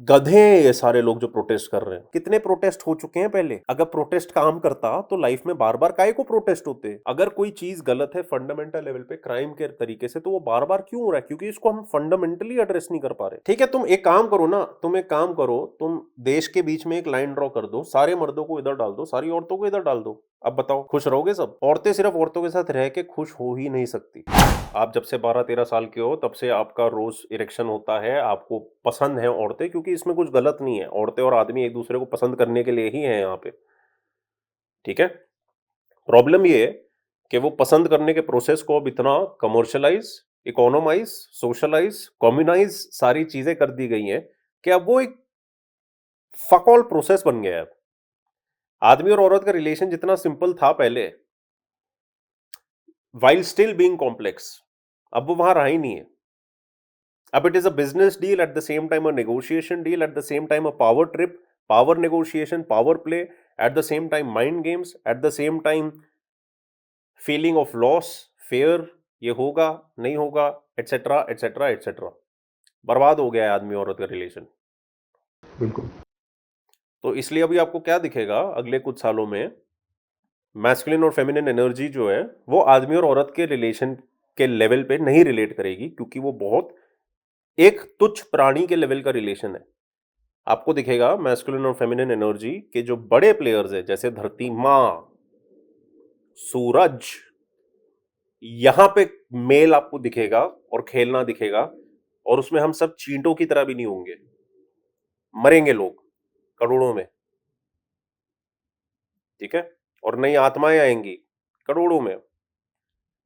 गधे हैं ये सारे लोग जो प्रोटेस्ट कर रहे हैं। कितने प्रोटेस्ट हो चुके हैं पहले। अगर प्रोटेस्ट काम करता तो लाइफ में बार बार काहे को प्रोटेस्ट होते। अगर कोई चीज गलत है फंडामेंटल लेवल पे क्राइम के तरीके से, तो वो बार बार क्यों हो रहा है? क्योंकि इसको हम फंडामेंटली एड्रेस नहीं कर पा रहे। ठीक है, तुम एक काम करो ना, तुम देश के बीच में एक लाइन ड्रॉ कर दो, सारे मर्दों को इधर डाल दो, सारी औरतों को इधर डाल दो। अब बताओ, खुश रहोगे सब? औरतें सिर्फ औरतों के साथ रह के खुश हो ही नहीं सकती। आप जब से 12-13 साल के हो तब से आपका रोज इरेक्शन होता है, आपको पसंद है औरतें, क्योंकि इसमें कुछ गलत नहीं है। औरतें और आदमी एक दूसरे को पसंद करने के लिए ही हैं यहाँ पे। ठीक है, प्रॉब्लम ये है कि वो पसंद करने के प्रोसेस को अब इतना कमर्शियलाइज, इकोनोमाइज, सोशलाइज, कम्युनाइज सारी चीजें कर दी गई हैं कि अब वो एक फक ऑल प्रोसेस बन गया है। आदमी और औरत का रिलेशन जितना सिंपल था पहले, वाइल स्टिल बीइंग कॉम्प्लेक्स, अब वो वहां रहा ही नहीं है। अब it is a business deal, at the same time a negotiation deal, at the same time a power trip, power negotiation, power play, at the same time mind games, at the same time feeling of loss, fair, ये होगा नहीं होगा, etcetera etcetera etcetera. बर्बाद हो गया है आदमी औरत का रिलेशन। बिल्कुल। तो इसलिए अभी आपको क्या दिखेगा अगले कुछ सालों में, मैस्कुलिन और फेमिनिन एनर्जी जो है वो आदमी और औरत के रिलेशन के लेवल पे नहीं रिलेट करेगी, क्योंकि वो बहुत एक तुच्छ प्राणी के लेवल का रिलेशन है। आपको दिखेगा मैस्कुलिन और फेमिनिन एनर्जी के जो बड़े प्लेयर्स है, जैसे धरती मां, सूरज, यहां पे मेल आपको दिखेगा और खेलना दिखेगा, और उसमें हम सब चींटों की तरह भी नहीं होंगे। मरेंगे लोग करोड़ों में। ठीक है, और नई आत्माएं आएंगी करोड़ों में,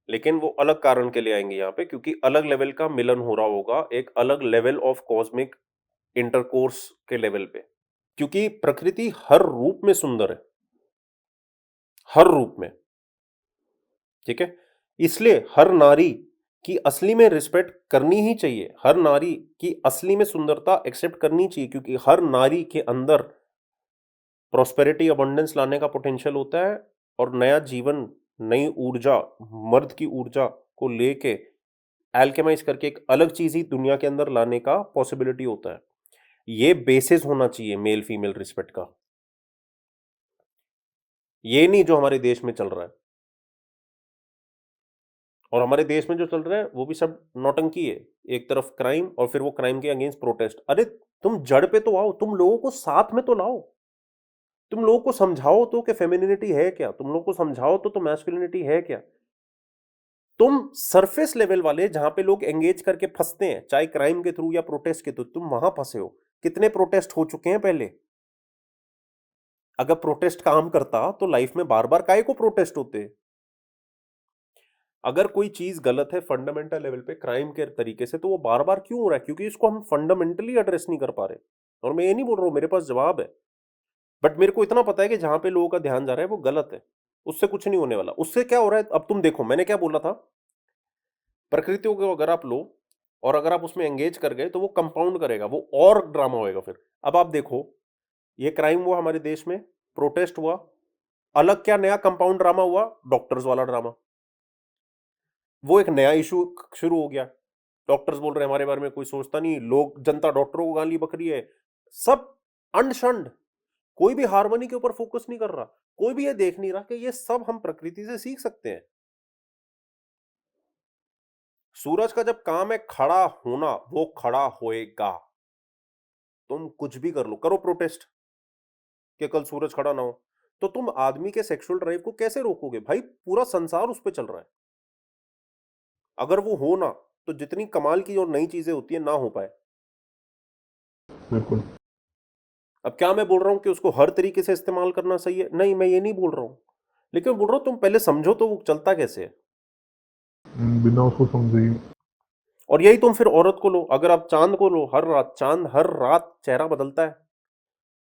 लेकिन वो अलग कारण के लिए आएंगे यहाँ पे, क्योंकि अलग लेवल का मिलन हो रहा होगा, एक अलग लेवल ऑफ कॉस्मिक इंटरकोर्स के लेवल पे। क्योंकि प्रकृति हर रूप में सुंदर है, हर रूप में। ठीक है, इसलिए हर नारी की असली में रिस्पेक्ट करनी ही चाहिए, हर नारी की असली में सुंदरता एक्सेप्ट करनी चाहिए, क्योंकि हर नारी के अंदर प्रॉस्पेरिटी, अबंडेंस लाने का पोटेंशियल होता है, और नया जीवन, नई ऊर्जा, मर्द की ऊर्जा को लेके एल्केमाइज करके एक अलग चीज ही दुनिया के अंदर लाने का पॉसिबिलिटी होता है। ये बेसिस होना चाहिए मेल फीमेल रिस्पेक्ट का। ये नहीं जो हमारे देश में चल रहा है। और हमारे देश में जो चल रहा है वो भी सब नौटंकी है। एक तरफ क्राइम, और फिर वो क्राइम के अगेंस्ट प्रोटेस्ट। अरे तुम जड़ पे तो आओ, तुम लोगों को साथ में तो लाओ। तुम लोगों को समझाओ तो कि फेमिनिनिटी है क्या, तुम लोगों को समझाओ तो मैस्कुलिनिटी है क्या। तुम सरफेस लेवल वाले, जहां पे लोग एंगेज करके फंसते हैं, चाहे क्राइम के थ्रू या प्रोटेस्ट के थ्रू, तुम वहां फंसे हो। कितने प्रोटेस्ट हो चुके हैं पहले। अगर प्रोटेस्ट काम करता तो लाइफ में बार बार काहे को प्रोटेस्ट होते। अगर कोई चीज गलत है फंडामेंटल लेवल पे क्राइम के तरीके से, तो वो बार बार क्यों हो रहा है? क्योंकि इसको हम फंडामेंटली एड्रेस नहीं कर पा रहे। और मैं ये नहीं बोल रहा हूं मेरे पास जवाब है, बट मेरे को इतना पता है कि जहां पे लोगों का ध्यान जा रहा है वो गलत है। उससे कुछ नहीं होने वाला। उससे क्या हो रहा है, अब तुम देखो मैंने क्या बोला था। प्रकृति को अगर आप लो और अगर आप उसमें एंगेज कर गए तो वो कंपाउंड करेगा, वो और ड्रामा होएगा फिर। अब आप देखो, ये क्राइम हुआ हमारे देश में, प्रोटेस्ट हुआ, अलग क्या नया कंपाउंड ड्रामा हुआ? डॉक्टर्स वाला ड्रामा। वो एक नया इशू शुरू हो गया। डॉक्टर्स बोल रहे हैं हमारे बारे में कोई सोचता नहीं, लोग, जनता डॉक्टरों को गाली बक रही है। सब अनशंड, कोई भी हार्मनी के ऊपर फोकस नहीं कर रहा। कोई भी ये देख नहीं रहा कि ये सब हम प्रकृति से सीख सकते हैं। सूरज का जब काम है खड़ा होना, वो खड़ा होएगा। तुम कुछ भी कर लो, करो प्रोटेस्ट कि कल सूरज खड़ा ना हो, तो तुम आदमी के सेक्सुअल ड्राइव को कैसे रोकोगे भाई? पूरा संसार उस पर चल रहा है। अगर वो हो ना, तो जितनी कमाल की और नई चीजें होती है ना हो पाए। बिल्कुल। अब क्या मैं बोल रहा हूं कि उसको हर तरीके से इस्तेमाल करना सही है? नहीं, मैं ये नहीं बोल रहा हूं, लेकिन बोल रहा हूं तुम पहले समझो तो वो चलता कैसे है। बिना उसको समझे ही। और यही तुम फिर औरत को लो, अगर आप चांद को लो, हर रात चांद हर रात चेहरा बदलता है।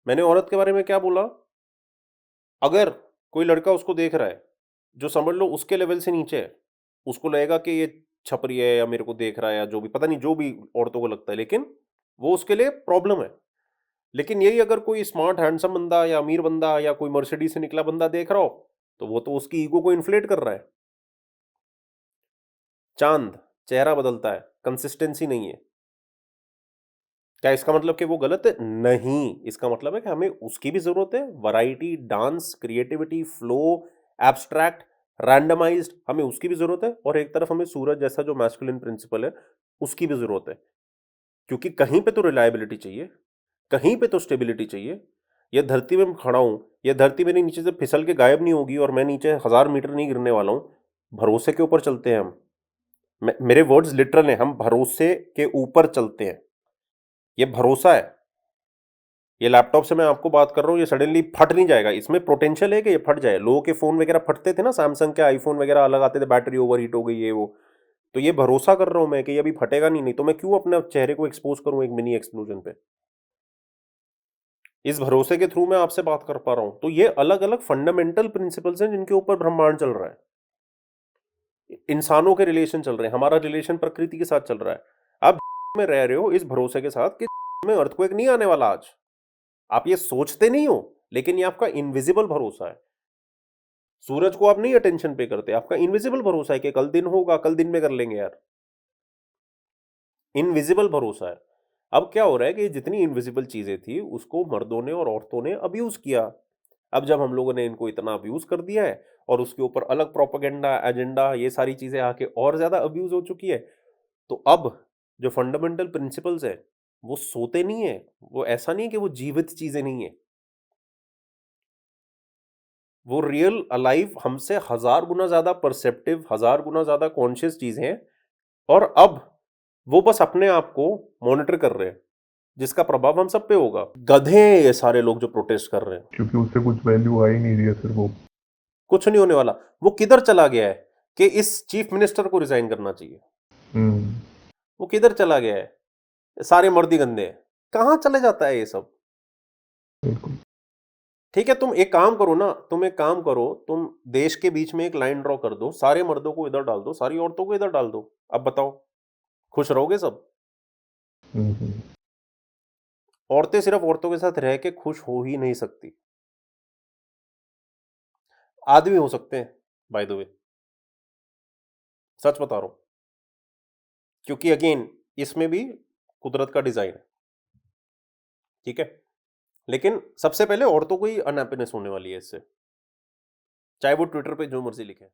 मैंने औरत के बारे में क्या बोला? अगर कोई लड़का उसको देख रहा है जो समझ लो उसके लेवल से नीचे है, उसको लगेगा कि ये छपरी है या मेरे को देख रहा है या जो भी, पता नहीं जो भी औरतों को लगता है, लेकिन वो उसके लिए प्रॉब्लम है। लेकिन यही अगर कोई स्मार्ट हैंडसम बंदा या अमीर बंदा या कोई मर्सिडीज से निकला बंदा देख रहा हो, तो वो तो उसकी ईगो को इन्फ्लेट कर रहा है। चांद चेहरा बदलता है, कंसिस्टेंसी नहीं है। क्या इसका मतलब कि वो गलत है? नहीं, इसका मतलब है कि हमें उसकी भी ज़रूरत है। Variety, dance, creativity, flow, abstract, randomised, हमें उसकी भी ज़रूरत है और एक तरफ हमें सूरज जैसा जो मैस्कुलिन प्रिंसिपल है, उसकी भी ज़रूरत है। क्योंकि कहीं पे तो रिलायबिलिटी चाहिए, कहीं पे तो स्टेबिलिटी चाहिए। ये धरती में मैं खड़ा हूँ, ये धरती मेरे नीचे से फिसल के गायब नहीं होगी और मैं नीचे 1000 मीटर नहीं गिरने वाला हूँ। भरोसे के ऊपर चलते हैं हम। मेरे वर्ड्स लिटरल हैं, हम भरोसे के ऊपर चलते हैं। ये भरोसा है। ये लैपटॉप से मैं आपको बात कर रहा हूँ, ये सडनली फट नहीं जाएगा। इसमें पोटेंशियल है कि ये फट जाए। लोगों के फ़ोन वगैरह फटते थे ना, सैमसंग के आईफ़ोन वगैरह अलग आते थे, बैटरी ओवरहीट हो गई ये वो। तो ये भरोसा कर रहा हूँ मैं कि ये अभी फटेगा नहीं तो मैं क्यों अपने चेहरे को एक्सपोज़ करूँ एक मिनी एक्सप्लोजन पे? इस भरोसे के थ्रू मैं आपसे बात कर पा रहा हूँ। तो ये अलग-अलग फंडामेंटल प्रिंसिपल्स हैं जिनके ऊपर ब्रह्मांड चल रहा है। इंसानों के रिलेशन चल रहे हैं, हमारा रिलेशन प्रकृति के साथ चल रहा है। आप में रह रहे हो इस भरोसे के साथ कि में अर्थक्वेक नहीं आने वाला आज। आप ये सोचते नहीं हो, लेकिन ये आपका इनविजिबल भरोसा है। सूरज को आप नहीं अटेंशन पे करते, आपका इनविजिबल भरोसा है कि कल दिन होगा, कल दिन में कर लेंगे यार। इनविजिबल भरोसा है। अब क्या हो रहा है कि जितनी इनविजिबल चीजें थी उसको मर्दों ने और औरतों ने अब्यूज किया। अब जब हम लोगों ने इनको इतना अब्यूज कर दिया है और उसके ऊपर अलग प्रोपेगेंडा, एजेंडा, ये सारी चीजें आके और ज्यादा अब्यूज हो चुकी है, तो अब जो फंडामेंटल प्रिंसिपल्स है वो सोते नहीं है। वो ऐसा नहीं है कि वो जीवित चीजें नहीं है, वो रियल अलाइव हमसे हजार गुना ज्यादा परसेप्टिव, हजार गुना ज्यादा कॉन्शियस चीजें हैं। और अब वो बस अपने आप को मॉनिटर कर रहे हैं, जिसका प्रभाव हम सब पे होगा। गधे हैं ये सारे लोग जो प्रोटेस्ट कर रहे हैं। क्योंकि उससे कुछ वैल्यू आ ही नहीं रही है फिर वो। कुछ नहीं होने वाला। वो किधर चला गया है कि इस चीफ मिनिस्टर को रिजाइन करना चाहिए? हम्म, वो किधर चला गया है? सारे मर्दी गंदे हैं। कहाँ चले जाता है ये सब? बिल्कुल। ठीक है, तुम एक काम करो ना, तुम एक काम करो, तुम देश के बीच में एक लाइन ड्रॉ कर दो, सारे मर्दों को इधर डाल दो, सारी औरतों को इधर डाल दो। अब बताओ, खुश रहोगे सब? हम्म, औरतें सिर्फ औरतों के साथ रह के खुश हो ही नहीं सकती। आदमी हो सकते हैं, बाय द वे। सच बता रहा हूं, क्योंकि अगेन इसमें भी कुदरत का डिजाइन है। ठीक है, लेकिन सबसे पहले औरतों को ही अनहैप्पीनेस होने वाली है इससे, चाहे वो ट्विटर पे जो मर्जी लिखे।